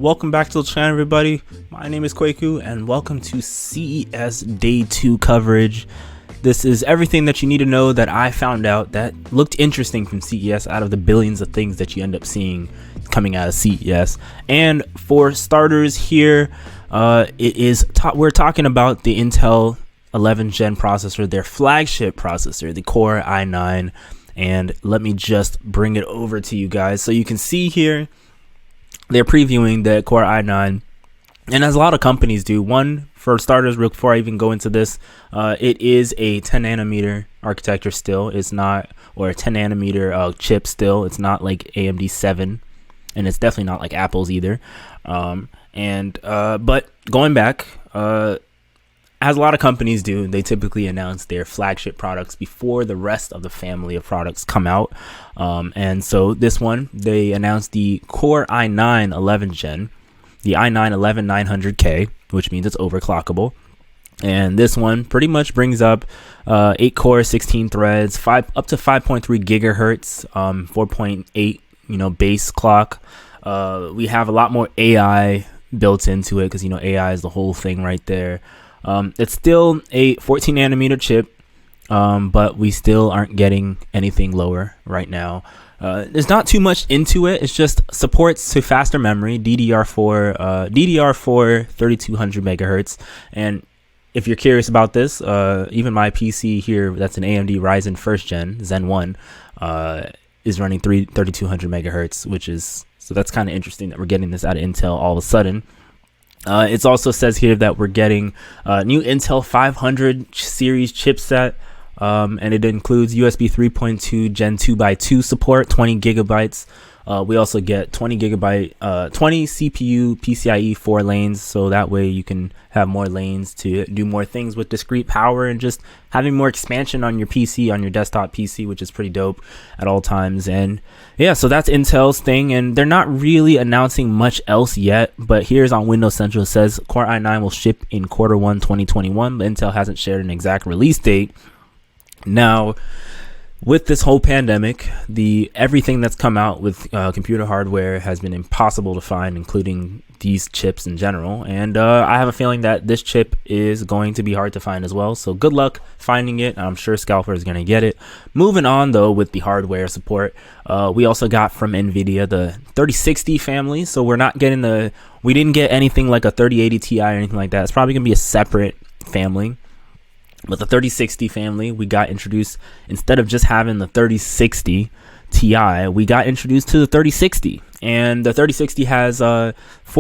Welcome back to the channel, everybody. My name is Kwaku and welcome to CES Day 2 coverage. This is everything that you need to know that I found out that looked interesting from CES out of the billions of things that you end up seeing coming out of CES. And for starters here, we're talking about the Intel 11th gen processor, their flagship processor, the Core i9. And let me just bring it over to you guys so you can see here. They're previewing the Core i9, and as a lot of companies do. One, for starters, real before I even go into this, it is a 10 nanometer architecture still. It's not, or a 10 nanometer chip still. It's not like AMD 7, and it's definitely not like Apple's either. But going back, as a lot of companies do, they typically announce their flagship products before the rest of the family of products come out. And so this one, they announced the Core i9 11th gen, the i9 11900K, which means it's overclockable. And this one pretty much brings up 8 cores, 16 threads, up to 5.3 gigahertz, 4.8 base clock. We have a lot more AI built into it because AI is the whole thing right there. It's still a 14 nanometer chip, but we still aren't getting anything lower right now. There's not too much into it. It's just supports to faster memory, DDR4 3200 megahertz. And if you're curious about this, even my PC here, that's an AMD Ryzen 1st gen Zen 1, is running 3200 megahertz, so that's kind of interesting that we're getting this out of Intel all of a sudden. It also says here that we're getting new Intel 500 series chipset, and it includes USB 3.2 Gen 2x2 support, 20 gigabytes. We also get 20 CPU PCIe 4 lanes, so that way you can have more lanes to do more things with discrete power and just having more expansion on your PC, on your desktop PC, which is pretty dope at all times. And yeah, so that's Intel's thing, and they're not really announcing much else yet, but here's on Windows Central, it says Core i9 will ship in Q1 2021, but Intel hasn't shared an exact release date. Now, with this whole pandemic, everything that's come out with computer hardware has been impossible to find, including these chips in general. And I have a feeling that this chip is going to be hard to find as well. So good luck finding it. I'm sure Scalper is going to get it. Moving on, though, with the hardware support, we also got from Nvidia the 3060 family. So we're not getting we didn't get anything like a 3080 Ti or anything like that. It's probably going to be a separate family. With the 3060 family, we got introduced, instead of just having the 3060 Ti, we got introduced to the 3060. And the 3060 has 4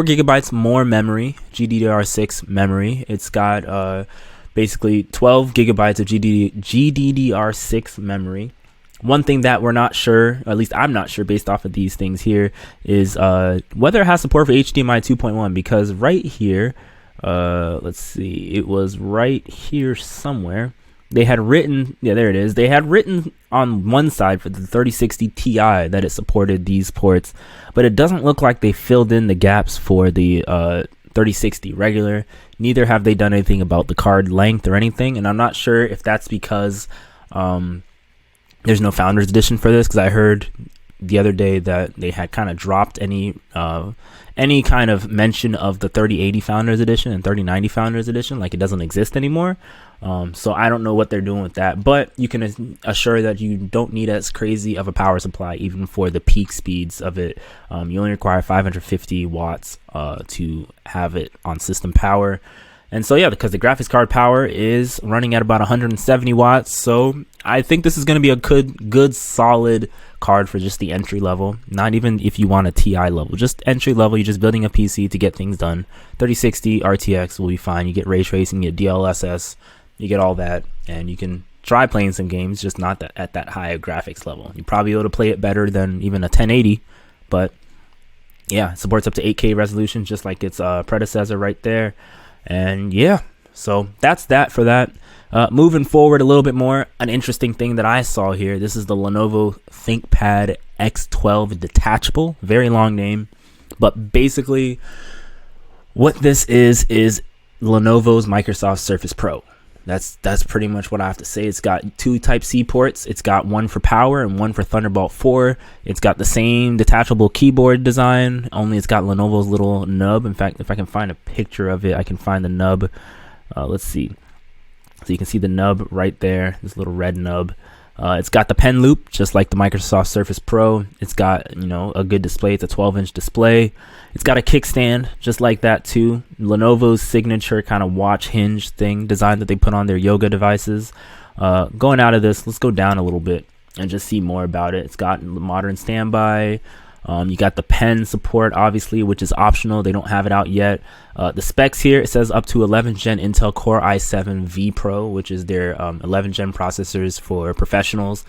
gigabytes more memory, GDDR6 memory. It's got basically 12 gigabytes of GDDR6 memory. One thing that we're not sure, at least I'm not sure based off of these things here, is whether it has support for HDMI 2.1, because right here, let's see, it was right here somewhere. They had written, yeah, there it is. They had written on one side for the 3060 Ti that it supported these ports, but it doesn't look like they filled in the gaps for the 3060 regular. Neither have they done anything about the card length or anything, and I'm not sure if that's because there's no Founders Edition for this, because I heard the other day that they had kind of dropped any kind of mention of the 3080 Founders Edition and 3090 Founders Edition, like it doesn't exist anymore. So I don't know what they're doing with that, but you can assure that you don't need as crazy of a power supply even for the peak speeds of it. You only require 550 watts to have it on system power. And so yeah, because the graphics card power is running at about 170 watts, so I think this is going to be a good solid card for just the entry level. Not even if you want a Ti level, just entry level. You're just building a PC to get things done. 3060 RTX will be fine. You get ray tracing, you get DLSS, you get all that, and you can try playing some games, just not at that high graphics level. You'll probably be able to play it better than even a 1080, but yeah, it supports up to 8K resolution, just like its predecessor right there. And yeah, so that's that for that. Moving forward a little bit more, an interesting thing that I saw here, this is the Lenovo ThinkPad X12 detachable, very long name, but basically what this is Lenovo's Microsoft Surface Pro. that's pretty much what I have to say. It's got 2 Type-C ports. It's got one for power and one for Thunderbolt 4. It's got the same detachable keyboard design, only it's got Lenovo's little nub. In fact, if I can find a picture of it, I can find the nub. Let's see. So you can see the nub right there, this little red nub. It's got the pen loop, just like the Microsoft Surface Pro. It's got, a good display. It's a 12-inch display. It's got a kickstand, just like that too. Lenovo's signature kind of watch hinge thing design that they put on their yoga devices. Going out of this, let's go down a little bit and just see more about it. It's got modern standby. You got the pen support, obviously, which is optional. They don't have it out yet. The specs here, it says up to 11th gen Intel Core i7 V Pro, which is their 11th gen processors for professionals.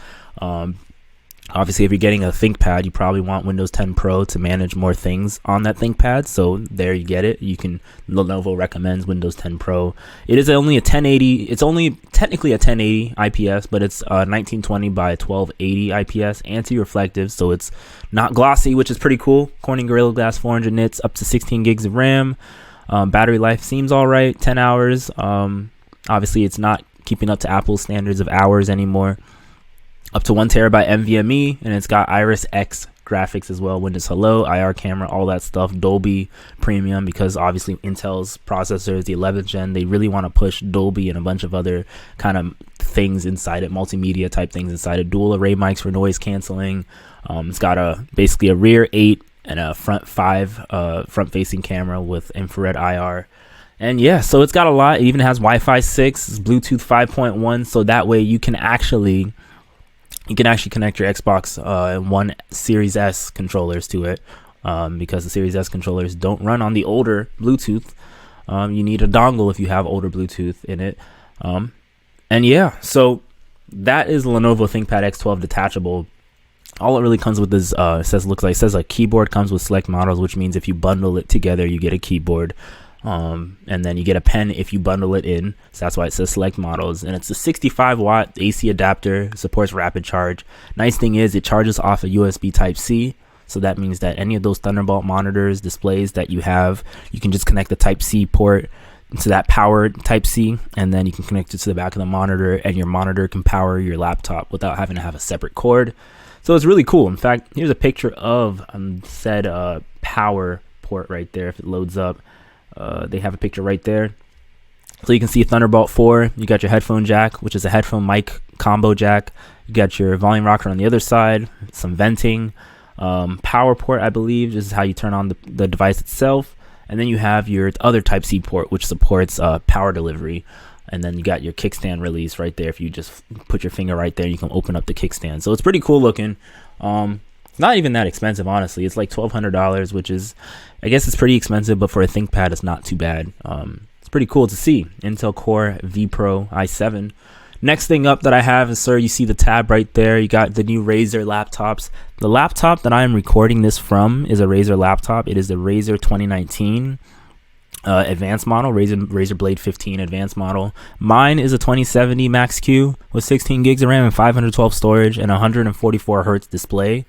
Obviously, if you're getting a ThinkPad, you probably want Windows 10 Pro to manage more things on that ThinkPad. So there you get it. Lenovo recommends Windows 10 Pro. It is only a 1080. It's only technically a 1080 IPS, but it's 1920 by 1280 IPS, anti-reflective, so it's not glossy, which is pretty cool. Corning Gorilla Glass 400 nits, up to 16 gigs of RAM. Battery life seems all right, 10 hours. Obviously, it's not keeping up to Apple's standards of hours anymore. Up to 1 terabyte NVMe, and it's got Iris X graphics as well, Windows Hello, IR camera, all that stuff, Dolby Premium, because obviously Intel's processors, the 11th gen, they really want to push Dolby and a bunch of other kind of things inside it, multimedia type things inside it, dual array mics for noise canceling. It's got basically a rear 8 and a front 5 front facing camera with infrared IR. And yeah, so it's got a lot. It even has Wi-Fi 6, Bluetooth 5.1, so that way you can actually connect your Xbox One Series S controllers to it, because the Series S controllers don't run on the older Bluetooth. You need a dongle if you have older Bluetooth in it. And yeah, so that is Lenovo ThinkPad X12 detachable. All it really comes with is says a keyboard comes with select models, which means if you bundle it together, you get a keyboard. And then you get a pen if you bundle it in, so that's why it says select models. And it's a 65 watt AC adapter, supports rapid charge. Nice thing is it charges off a USB Type-C, so that means that any of those Thunderbolt monitors, displays that you have, you can just connect the Type-C port to that powered Type-C, and then you can connect it to the back of the monitor, and your monitor can power your laptop without having to have a separate cord. So it's really cool. In fact, here's a picture of said power port right there. If it loads up, they have a picture right there. So you can see Thunderbolt 4. You got your headphone jack, which is a headphone mic combo jack. You got your volume rocker on the other side, some venting, power port, I believe. This is how you turn on the device itself. And then you have your other Type-C port, which supports power delivery. And then you got your kickstand release right there. If you just put your finger right there, you can open up the kickstand. So it's pretty cool looking. Not even that expensive, honestly. It's like $1,200, which is, I guess it's pretty expensive, but for a ThinkPad, it's not too bad. It's pretty cool to see. Intel Core V Pro i7. Next thing up that I have is, sir, you see the tab right there. You got the new Razer laptops. The laptop that I am recording this from is a Razer laptop. It is the Razer 2019 advanced model, Razer Blade 15 advanced model. Mine is a 2070 Max Q with 16 gigs of RAM and 512 storage and 144 hertz display.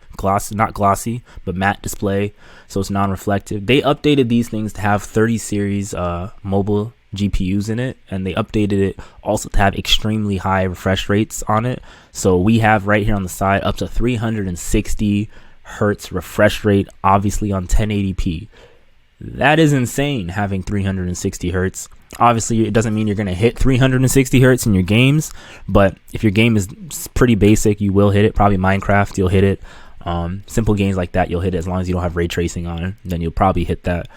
Not glossy, but matte display, so it's non-reflective. They updated these things to have 30 series mobile GPUs in it, and they updated it also to have extremely high refresh rates on it. So we have right here on the side up to 360 hertz refresh rate, obviously on 1080p. That is insane, having 360 hertz. Obviously, it doesn't mean you're going to hit 360 hertz in your games, but if your game is pretty basic, you will hit it. Probably Minecraft, you'll hit it. Simple games like that, you'll hit it as long as you don't have ray tracing on it. Then you'll probably hit that,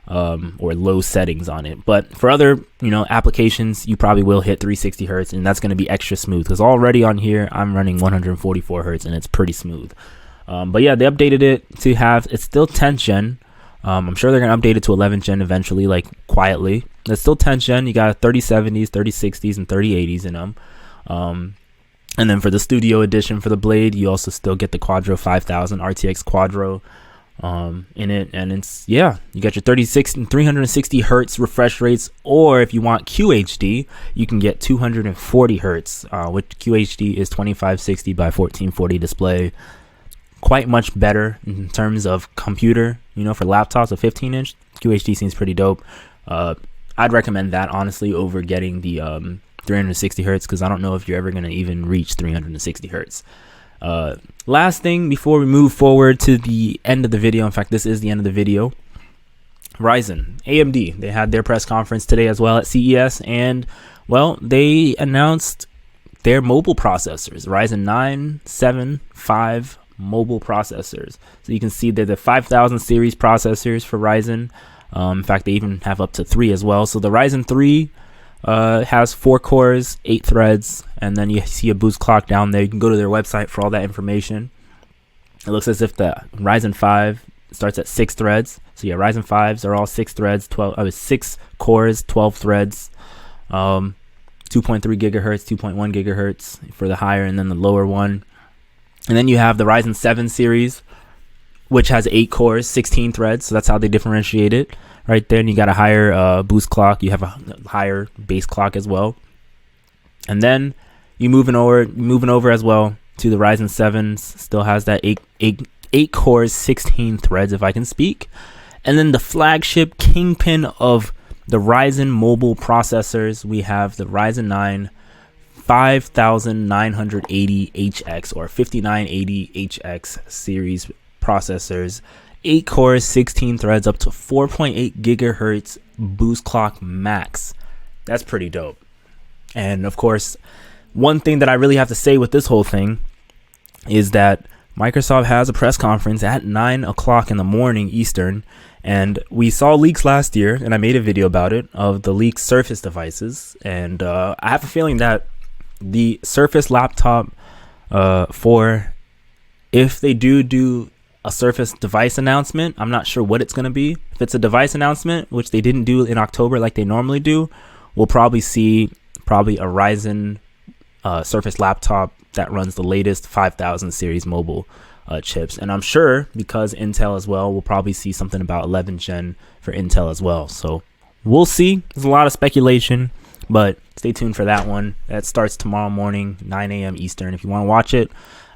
or low settings on it. But for other, applications, you probably will hit 360 hertz, and that's going to be extra smooth, because already on here, I'm running 144 hertz, and it's pretty smooth. But yeah, they updated it to have, it's still 10th gen. I'm sure they're going to update it to 11th gen eventually, like quietly. It's still 10th gen. You got 3070s, 3060s, and 3080s in them. And then for the studio edition for the Blade, you also still get the Quadro 5000 RTX Quadro in it. And it's, yeah, you got your 36 and 360 hertz refresh rates. Or if you want QHD, you can get 240 hertz, which QHD is 2560 by 1440 display. Quite much better in terms of computer, for laptops. A 15-inch QHD seems pretty dope. I'd recommend that honestly over getting the 360 hertz, because I don't know if you're ever going to even reach 360 hertz. Last thing before we move forward to the end of the video, in fact, this is the end of the video. Ryzen, AMD, they had their press conference today as well at CES, and well, they announced their mobile processors, Ryzen 9, 7, 5 mobile processors. So you can see they're the 5000 series processors for Ryzen. In fact, they even have up to 3 as well. So the Ryzen 3 has 4 cores, 8 threads, and then you see a boost clock down there. You can go to their website for all that information. It looks as if the Ryzen 5 starts at 6 threads. So yeah, Ryzen 5s are all 6 threads, 6 cores, 12 threads, 2.3 gigahertz, 2.1 gigahertz for the higher, and then the lower one. And then you have the Ryzen 7 series, which has 8 cores, 16 threads. So that's how they differentiate it right there. And you got a higher boost clock. You have a higher base clock as well. And then you moving over as well to the Ryzen 7s. Still has that 8 cores, 16 threads, if I can speak. And then the flagship kingpin of the Ryzen mobile processors, we have the Ryzen 9 5980HX or 5980HX series processors, 8 cores, 16 threads, up to 4.8 gigahertz boost clock max. That's pretty dope. And of course, one thing that I really have to say with this whole thing is that Microsoft has a press conference at 9 o'clock in the morning Eastern, and we saw leaks last year, and I made a video about it, of the leaked Surface devices. And I have a feeling that the Surface laptop, if they do a Surface device announcement, I'm not sure what it's going to be. If it's a device announcement, which they didn't do in October like they normally do, we'll probably see a Ryzen Surface laptop that runs the latest 5000 series mobile chips. And I'm sure because Intel as well, we'll probably see something about 11 gen for Intel as well. So we'll see. There's a lot of speculation, but stay tuned for that one. That starts tomorrow morning, 9 a.m. Eastern. If you want to watch it,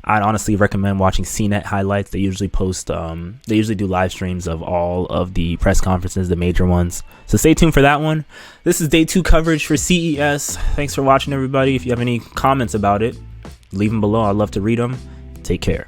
I'd honestly recommend watching CNET highlights. They usually post, they usually do live streams of all of the press conferences, the major ones. So stay tuned for that one. This is day 2 coverage for CES. Thanks for watching, everybody. If you have any comments about it, leave them below. I'd love to read them. Take care.